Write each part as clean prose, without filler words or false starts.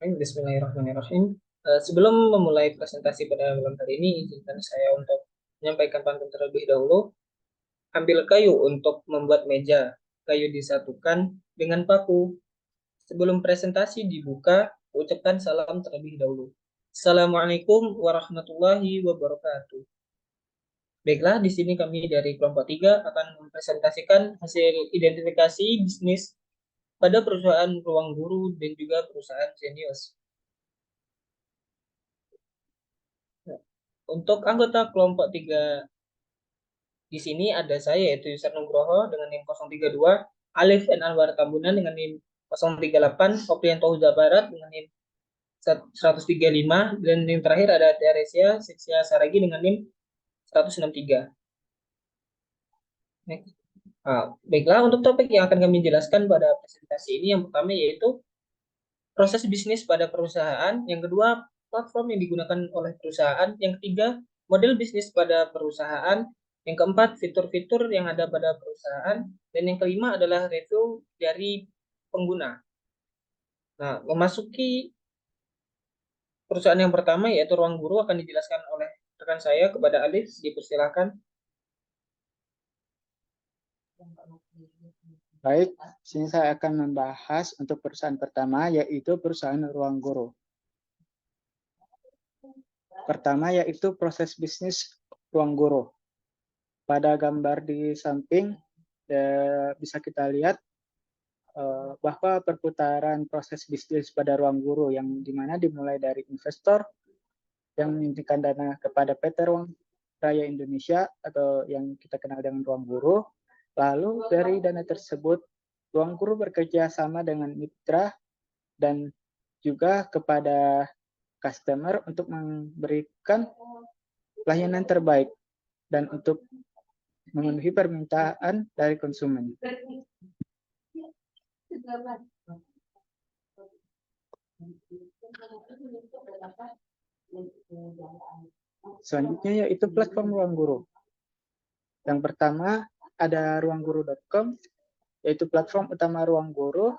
Bismillahirrahmanirrahim. Sebelum memulai presentasi pada malam hari ini, izinkan saya untuk menyampaikan pantun terlebih dahulu. Ambil kayu untuk membuat meja. Kayu disatukan dengan paku. Sebelum presentasi dibuka, ucapkan salam terlebih dahulu. Assalamualaikum warahmatullahi wabarakatuh. Baiklah, di sini kami dari kelompok 3 akan mempresentasikan hasil identifikasi bisnis pada perusahaan Ruang Guru dan juga perusahaan Zenius. Untuk anggota kelompok 3 di sini ada saya yaitu Yusar Nugroho dengan NIM 032, Alif N. Anwar Tambunan dengan NIM 038, Oprianto Huda Barat dengan NIM 135, dan NIM terakhir ada Teresia Sixia Saragi dengan NIM 163. Baiklah, untuk topik yang akan kami jelaskan pada presentasi ini, yang pertama yaitu proses bisnis pada perusahaan, yang kedua platform yang digunakan oleh perusahaan, yang ketiga model bisnis pada perusahaan, yang keempat fitur-fitur yang ada pada perusahaan, dan yang kelima adalah review dari pengguna. Nah, memasuki perusahaan yang pertama yaitu Ruang Guru akan dijelaskan oleh rekan saya kepada Alif, dipersilakan. Baik, sini saya akan membahas untuk perusahaan pertama, yaitu perusahaan Ruang Guru. Pertama, yaitu proses bisnis Ruang Guru. Pada gambar di samping, bisa kita lihat bahwa perputaran proses bisnis pada Ruang Guru yang dimana dimulai dari investor yang menyuntikkan dana kepada PT Ruang Raya Indonesia atau yang kita kenal dengan Ruang Guru. Lalu dari dana tersebut, Ruang Guru bekerja sama dengan mitra dan juga kepada customer untuk memberikan layanan terbaik dan untuk memenuhi permintaan dari konsumen. Selanjutnya yaitu platform Ruang Guru. Yang pertama ada ruangguru.com, yaitu platform utama Ruang Guru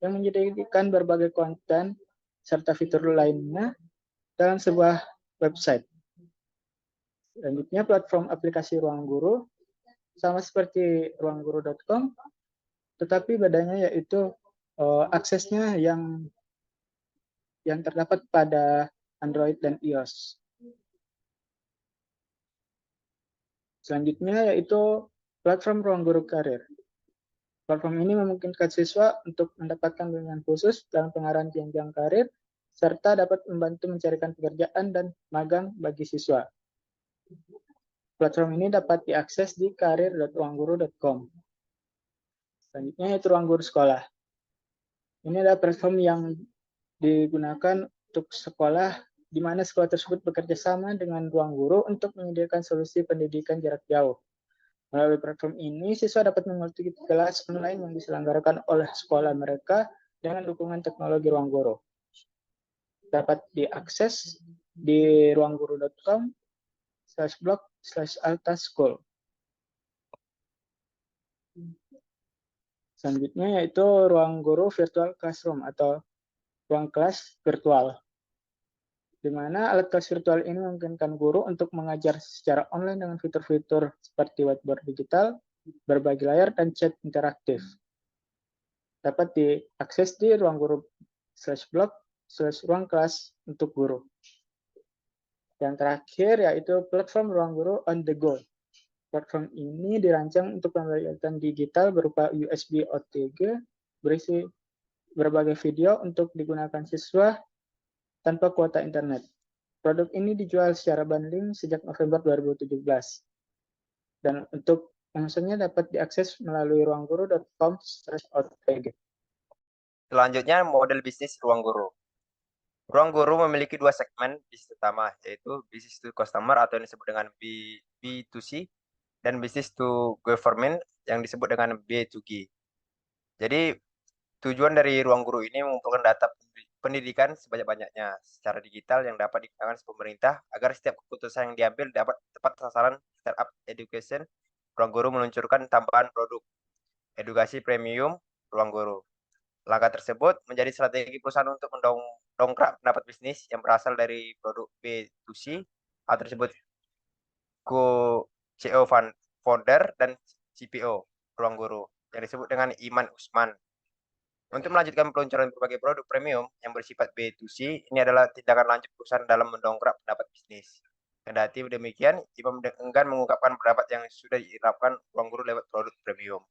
yang menyediakan berbagai konten serta fitur lainnya dalam sebuah website. Selanjutnya platform aplikasi Ruang Guru sama seperti ruangguru.com, tetapi bedanya yaitu aksesnya yang terdapat pada Android dan iOS. Selanjutnya yaitu platform Ruang Guru Karir. Platform ini memungkinkan siswa untuk mendapatkan bimbingan khusus dalam pengarahan jenjang karir, serta dapat membantu mencarikan pekerjaan dan magang bagi siswa. Platform ini dapat diakses di karir.ruangguru.com. Selanjutnya yaitu Ruang Guru Sekolah. Ini adalah platform yang digunakan untuk sekolah, di mana sekolah tersebut bekerja sama dengan Ruang Guru untuk menyediakan solusi pendidikan jarak jauh. Melalui platform ini, siswa dapat mengikuti kelas online yang diselenggarakan oleh sekolah mereka dengan dukungan teknologi Ruang Guru. Dapat diakses di ruangguru.com/blog/altaschool. Selanjutnya yaitu Ruang Guru Virtual Classroom atau ruang kelas virtual, di mana alat kelas virtual ini memungkinkan guru untuk mengajar secara online dengan fitur-fitur seperti whiteboard digital, berbagi layar, dan chat interaktif. Dapat diakses di ruangguru.com/blog/ruangkelas untuk guru. Yang terakhir yaitu platform Ruang Guru on the go. Platform ini dirancang untuk pembelajaran digital berupa USB OTG berisi berbagai video untuk digunakan siswa tanpa kuota internet. Produk ini dijual secara bundling sejak November 2017. Dan untuk memesannya dapat diakses melalui ruangguru.com/otg. Selanjutnya, model bisnis Ruang Guru. Ruang Guru memiliki dua segmen bisnis utama, yaitu bisnis to customer atau yang disebut dengan B2C, dan bisnis to government yang disebut dengan B2G. Jadi, tujuan dari Ruang Guru ini mengumpulkan data pendidikan sebanyak-banyaknya secara digital yang dapat digunakan pemerintah agar setiap keputusan yang diambil dapat tepat sasaran. Startup Education, Ruang Guru meluncurkan tambahan produk edukasi premium Ruang Guru. Langkah tersebut menjadi strategi perusahaan untuk mendongkrak pendapat bisnis yang berasal dari produk B2C atau disebut CEO founder dan CPO Ruang Guru yang disebut dengan Iman Usman. Untuk melanjutkan peluncuran berbagai produk premium yang bersifat B2C, ini adalah tindakan lanjut perusahaan dalam mendongkrak pendapat bisnis. Kendati demikian, Imam enggan mengungkapkan pendapat yang sudah diterapkan Ruang Guru lewat produk premium.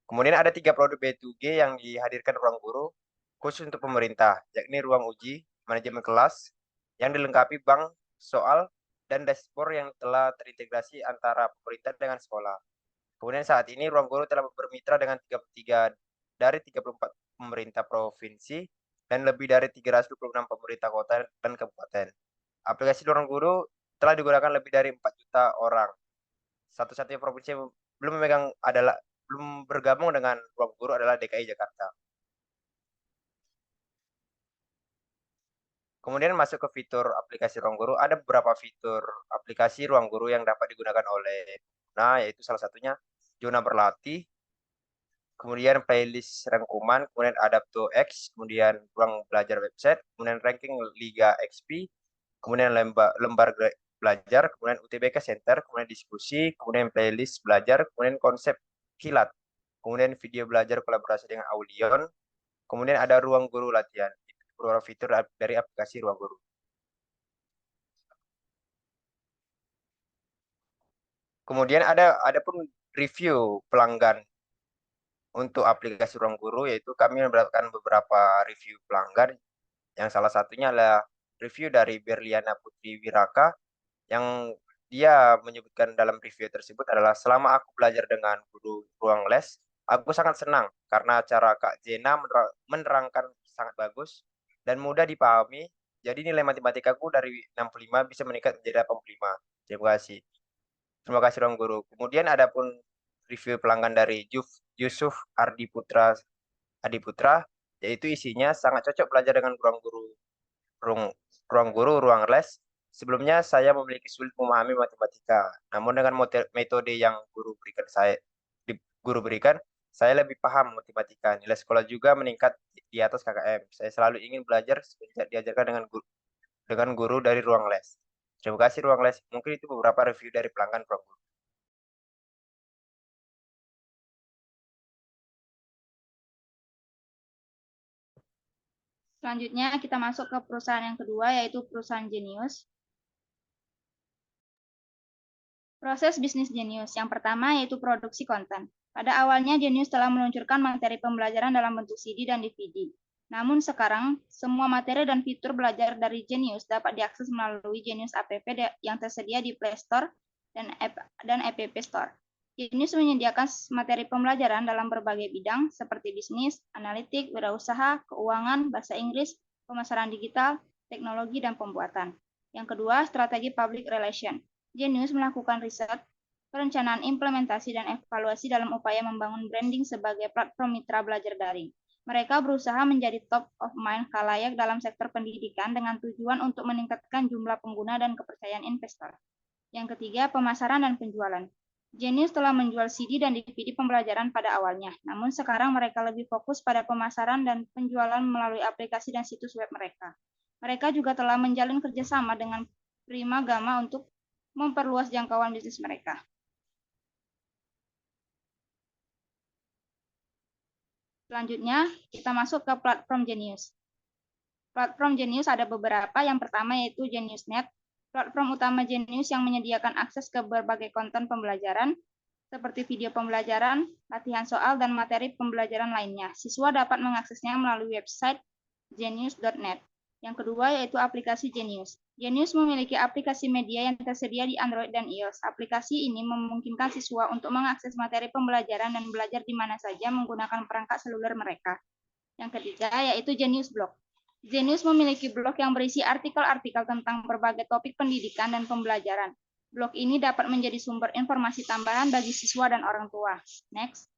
Kemudian ada 3 produk B2G yang dihadirkan Ruang Guru khusus untuk pemerintah, yakni Ruang Uji, Manajemen Kelas, yang dilengkapi bank soal dan dashboard yang telah terintegrasi antara pemerintah dengan sekolah. Kemudian saat ini Ruang Guru telah bermitra dengan 33 dari 34 pemerintah provinsi dan lebih dari 326 pemerintah kota dan kabupaten. Aplikasi Ruang Guru telah digunakan lebih dari 4 juta orang. Satu-satunya provinsi yang belum bergabung dengan Ruang Guru adalah DKI Jakarta. Kemudian masuk ke fitur aplikasi Ruang Guru, ada beberapa fitur aplikasi Ruang Guru yang dapat digunakan oleh pengguna, yaitu salah satunya zona berlatih, kemudian playlist rangkuman, kemudian Adapt to X, kemudian ruang belajar website, kemudian ranking Liga XP, kemudian lembar belajar, kemudian UTBK Center, kemudian diskusi, kemudian playlist belajar, kemudian konsep kilat, kemudian video belajar kolaborasi dengan Aulion, kemudian ada ruang guru latihan, beberapa fitur dari aplikasi Ruang Guru. Kemudian ada pun review pelanggan untuk aplikasi Ruang Guru, yaitu kami mendapatkan beberapa review pelanggan, yang salah satunya adalah review dari Berliana Putri Wiraka, yang dia menyebutkan dalam review tersebut adalah, selama aku belajar dengan guru ruang les, aku sangat senang karena cara Kak Jena menerangkan sangat bagus dan mudah dipahami. Jadi nilai matematikaku dari 65 bisa meningkat menjadi 85. Terima kasih. Terima kasih Ruang Guru. Kemudian ada pun review pelanggan dari Yusuf Adi Putra, yaitu isinya sangat cocok belajar dengan ruang guru, ruang les. Sebelumnya saya memiliki sulit memahami matematika, namun dengan metode yang guru berikan, saya lebih paham matematika. Nilai sekolah juga meningkat di atas KKM. Saya selalu ingin belajar sejak diajarkan dengan guru dari ruang les. Terima kasih ruang les. Mungkin itu beberapa review dari pelanggan Ruang Guru. Selanjutnya kita masuk ke perusahaan yang kedua, yaitu perusahaan Genius. Proses bisnis Genius. Yang pertama yaitu produksi konten. Pada awalnya Genius telah meluncurkan materi pembelajaran dalam bentuk CD dan DVD. Namun sekarang, semua materi dan fitur belajar dari Genius dapat diakses melalui Genius App yang tersedia di Play Store dan App Store. Genius menyediakan materi pembelajaran dalam berbagai bidang seperti bisnis, analitik, wirausaha, keuangan, bahasa Inggris, pemasaran digital, teknologi, dan pembuatan. Yang kedua, strategi public relation. Genius melakukan riset, perencanaan implementasi, dan evaluasi dalam upaya membangun branding sebagai platform mitra belajar daring. Mereka berusaha menjadi top of mind khalayak dalam sektor pendidikan dengan tujuan untuk meningkatkan jumlah pengguna dan kepercayaan investor. Yang ketiga, pemasaran dan penjualan. Genius telah menjual CD dan DVD pembelajaran pada awalnya, namun sekarang mereka lebih fokus pada pemasaran dan penjualan melalui aplikasi dan situs web mereka. Mereka juga telah menjalin kerjasama dengan Primagama untuk memperluas jangkauan bisnis mereka. Selanjutnya, kita masuk ke platform Genius. Platform Genius ada beberapa. Yang pertama yaitu GeniusNet, platform utama Genius yang menyediakan akses ke berbagai konten pembelajaran, seperti video pembelajaran, latihan soal, dan materi pembelajaran lainnya. Siswa dapat mengaksesnya melalui website genius.net. Yang kedua yaitu aplikasi Genius. Genius memiliki aplikasi media yang tersedia di Android dan iOS. Aplikasi ini memungkinkan siswa untuk mengakses materi pembelajaran dan belajar di mana saja menggunakan perangkat seluler mereka. Yang ketiga yaitu Genius Blog. Genius memiliki blog yang berisi artikel-artikel tentang berbagai topik pendidikan dan pembelajaran. Blog ini dapat menjadi sumber informasi tambahan bagi siswa dan orang tua. Next.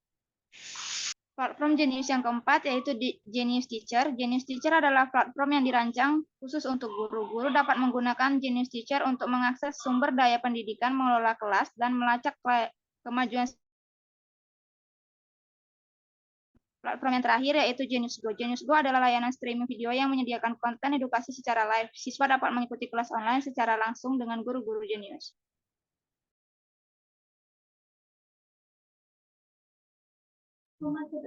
Platform Genius yang keempat yaitu Genius Teacher. Genius Teacher adalah platform yang dirancang khusus untuk guru. Guru dapat menggunakan Genius Teacher untuk mengakses sumber daya pendidikan, mengelola kelas, dan melacak kemajuan platform yang terakhir yaitu Genius Go. Genius Go adalah layanan streaming video yang menyediakan konten edukasi secara live. Siswa dapat mengikuti kelas online secara langsung dengan guru-guru Genius.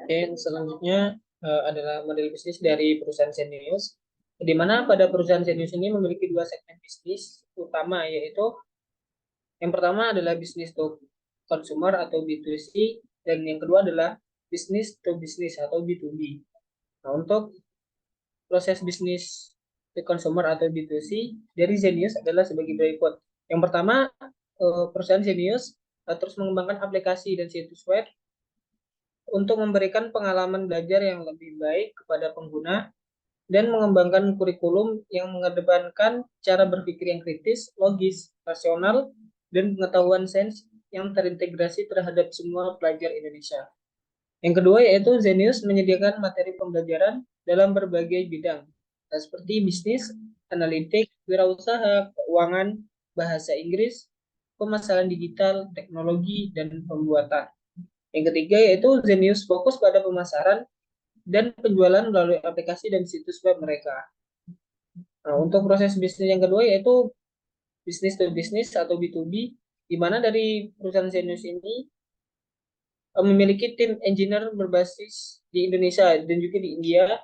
Dan selanjutnya adalah model bisnis dari perusahaan Zenius, di mana pada perusahaan Zenius ini memiliki dua segmen bisnis utama, yaitu yang pertama adalah bisnis to consumer atau B2C, dan yang kedua adalah bisnis to business atau B2B. Nah, untuk proses bisnis to consumer atau B2C dari Zenius adalah sebagai berikut. Yang pertama, perusahaan Zenius terus mengembangkan aplikasi dan situs web untuk memberikan pengalaman belajar yang lebih baik kepada pengguna dan mengembangkan kurikulum yang mengedepankan cara berpikir yang kritis, logis, rasional, dan pengetahuan sains yang terintegrasi terhadap semua pelajar Indonesia. Yang kedua yaitu Zenius menyediakan materi pembelajaran dalam berbagai bidang, seperti bisnis, analitik, wirausaha, keuangan, bahasa Inggris, pemasaran digital, teknologi, dan pembuatan. Yang ketiga yaitu Zenius fokus pada pemasaran dan penjualan melalui aplikasi dan situs web mereka. Nah, untuk proses bisnis yang kedua yaitu bisnis to bisnis atau B2B, di mana dari perusahaan Zenius ini memiliki tim engineer berbasis di Indonesia dan juga di India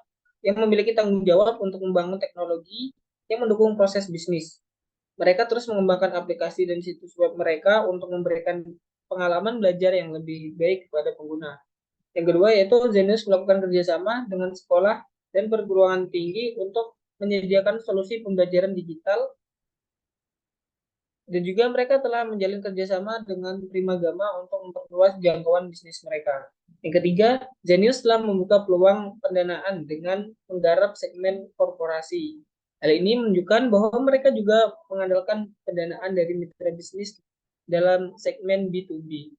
yang memiliki tanggung jawab untuk membangun teknologi yang mendukung proses bisnis. Mereka terus mengembangkan aplikasi dan situs web mereka untuk memberikan pengalaman belajar yang lebih baik kepada pengguna. Yang kedua yaitu Zenius melakukan kerjasama dengan sekolah dan perguruan tinggi untuk menyediakan solusi pembelajaran digital, dan juga mereka telah menjalin kerjasama dengan Primagama untuk memperluas jangkauan bisnis mereka. Yang ketiga, Zenius telah membuka peluang pendanaan dengan menggarap segmen korporasi. Hal ini menunjukkan bahwa mereka juga mengandalkan pendanaan dari mitra bisnis dalam segmen B2B.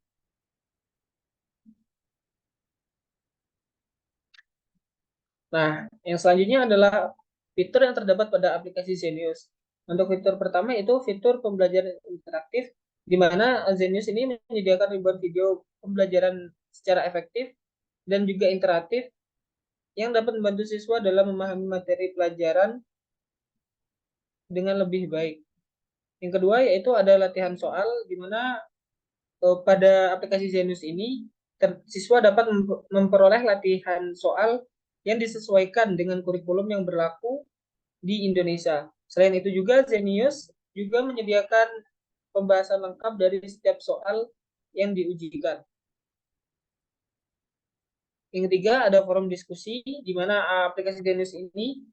Nah, yang selanjutnya adalah fitur yang terdapat pada aplikasi Zenius. Untuk fitur pertama itu fitur pembelajaran interaktif, di mana Zenius ini menyediakan ribuan video pembelajaran secara efektif dan juga interaktif yang dapat membantu siswa dalam memahami materi pelajaran dengan lebih baik. Yang kedua yaitu ada latihan soal, di mana pada aplikasi Zenius ini siswa dapat memperoleh latihan soal yang disesuaikan dengan kurikulum yang berlaku di Indonesia. Selain itu juga Zenius juga menyediakan pembahasan lengkap dari setiap soal yang diujikan. Yang ketiga ada forum diskusi, di mana aplikasi Zenius ini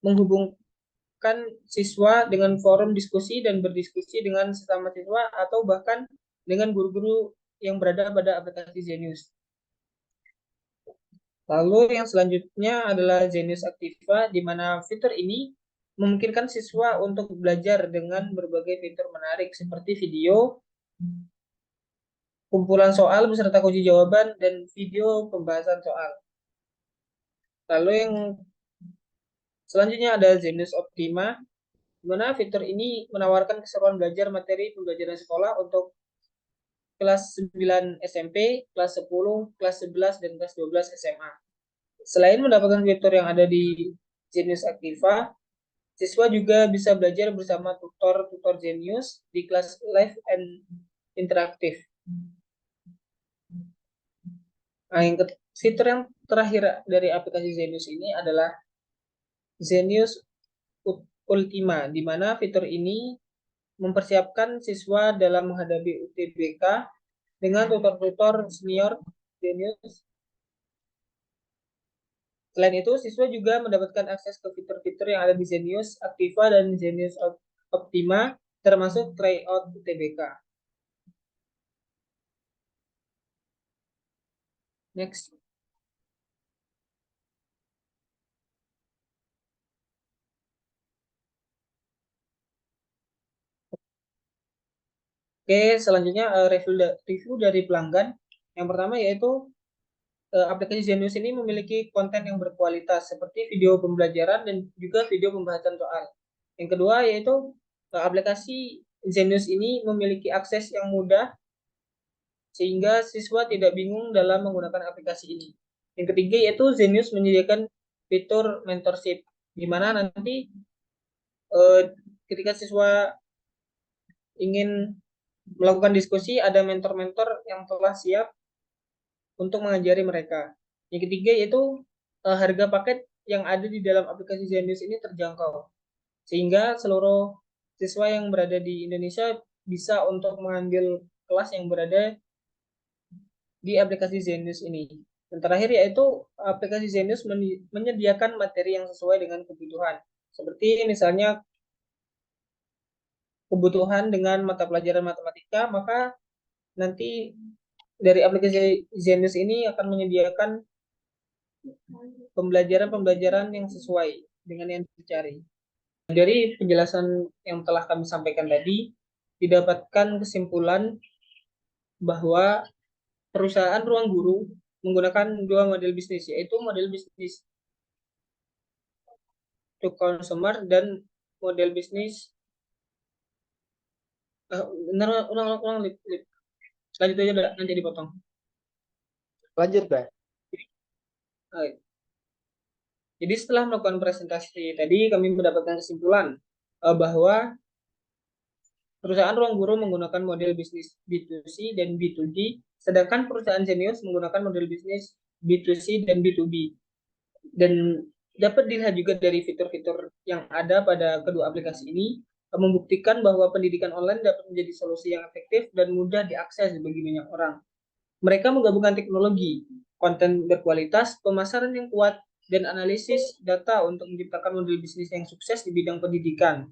menghubungkan siswa dengan forum diskusi dan berdiskusi dengan sesama siswa atau bahkan dengan guru-guru yang berada pada aplikasi Zenius. Lalu yang selanjutnya adalah Zenius Activa, di mana fitur ini memungkinkan siswa untuk belajar dengan berbagai fitur menarik seperti video, kumpulan soal beserta kunci jawaban, dan video pembahasan soal. Lalu yang selanjutnya ada Zenius Optima, di mana fitur ini menawarkan keseruan belajar materi pembelajaran sekolah untuk kelas 9 SMP, kelas 10, kelas 11, dan kelas 12 SMA. Selain mendapatkan fitur yang ada di Zenius Activa, siswa juga bisa belajar bersama tutor-tutor Zenius di kelas live and interaktif. Nah, fitur yang terakhir dari aplikasi Zenius ini adalah Zenius Ultima, di mana fitur ini mempersiapkan siswa dalam menghadapi UTBK dengan tutor-tutor senior Zenius. Selain itu, siswa juga mendapatkan akses ke fitur-fitur yang ada di Zenius Activa dan Zenius Optima, termasuk tryout UTBK. Next. Oke, selanjutnya review dari pelanggan. Yang pertama yaitu aplikasi Zenius ini memiliki konten yang berkualitas seperti video pembelajaran dan juga video pembahasan soal. Yang kedua yaitu aplikasi Zenius ini memiliki akses yang mudah sehingga siswa tidak bingung dalam menggunakan aplikasi ini. Yang ketiga yaitu Zenius menyediakan fitur mentorship, di mana nanti ketika siswa ingin melakukan diskusi, ada mentor-mentor yang telah siap untuk mengajari mereka. Yang ketiga yaitu harga paket yang ada di dalam aplikasi Zenius ini terjangkau, sehingga seluruh siswa yang berada di Indonesia bisa untuk mengambil kelas yang berada di aplikasi Zenius ini. Dan terakhir yaitu aplikasi Zenius menyediakan materi yang sesuai dengan kebutuhan. Seperti misalnya kebutuhan dengan mata pelajaran matematika, maka nanti dari aplikasi Zenius ini akan menyediakan pembelajaran-pembelajaran yang sesuai dengan yang dicari. Dari penjelasan yang telah kami sampaikan tadi, didapatkan kesimpulan bahwa perusahaan Ruang Guru menggunakan dua model bisnis, yaitu model bisnis to consumer dan model bisnis ulang Lip. Lanjut aja udah, nanti dipotong. Lanjut, Pak. Jadi setelah melakukan presentasi tadi, kami mendapatkan kesimpulan bahwa perusahaan Ruang Guru menggunakan model bisnis B2C dan B2B, sedangkan perusahaan Zenius menggunakan model bisnis B2C dan B2B. Dan dapat dilihat juga dari fitur-fitur yang ada pada kedua aplikasi ini, membuktikan bahwa pendidikan online dapat menjadi solusi yang efektif dan mudah diakses bagi banyak orang. Mereka menggabungkan teknologi, konten berkualitas, pemasaran yang kuat, dan analisis data untuk menciptakan model bisnis yang sukses di bidang pendidikan.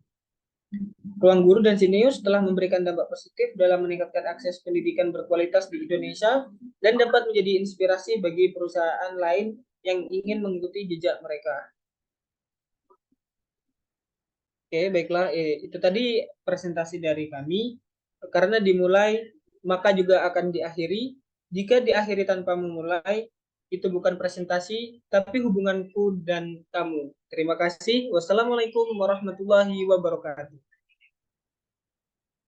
Ruang Guru dan Zenius telah memberikan dampak positif dalam meningkatkan akses pendidikan berkualitas di Indonesia dan dapat menjadi inspirasi bagi perusahaan lain yang ingin mengikuti jejak mereka. Oke, baiklah. Itu tadi presentasi dari kami. Karena dimulai, maka juga akan diakhiri. Jika diakhiri tanpa memulai, itu bukan presentasi, tapi hubunganku dan kamu. Terima kasih. Wassalamualaikum warahmatullahi wabarakatuh.